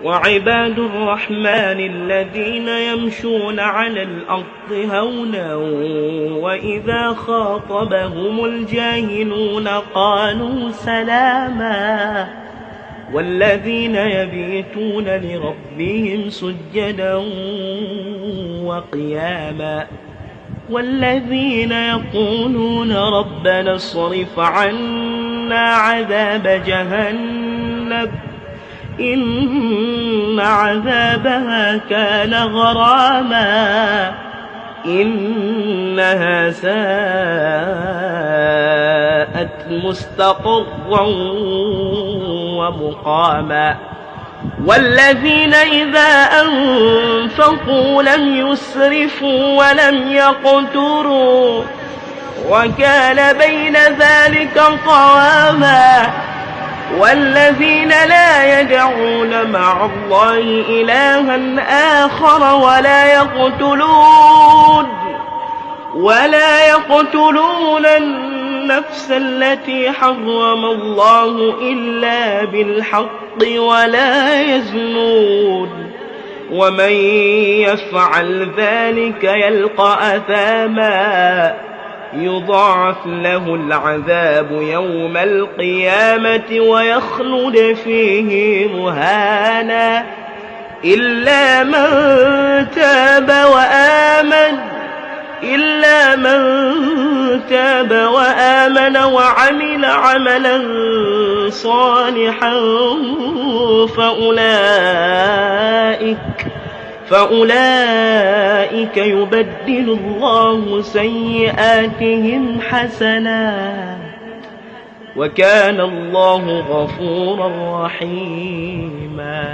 وعباد الرحمن الذين يمشون على الأرض هونا وإذا خاطبهم الجاهلون قالوا سلاما والذين يبيتون لربهم سجدا وقياما والذين يقولون ربنا اصرف عنا عذاب جهنم إن عذابها كان غراما إنها ساءت مستقرا ومقاما والذين إذا أنفقوا لم يسرفوا ولم يقتروا وكان بين ذلك قواما والذين لا يدعون مع الله إلها آخر ولا يقتلون النفس التي حرم الله إلا بالحق ولا يزنون ومن يفعل ذلك يلقى أثاما يضاعف له العذاب يوم القيامة ويخلد فيه مهانا إلا من تاب وآمن وعمل عملا صالحا فأولئك يبدل الله سيئاتهم حسنات وكان الله غفورا رحيما.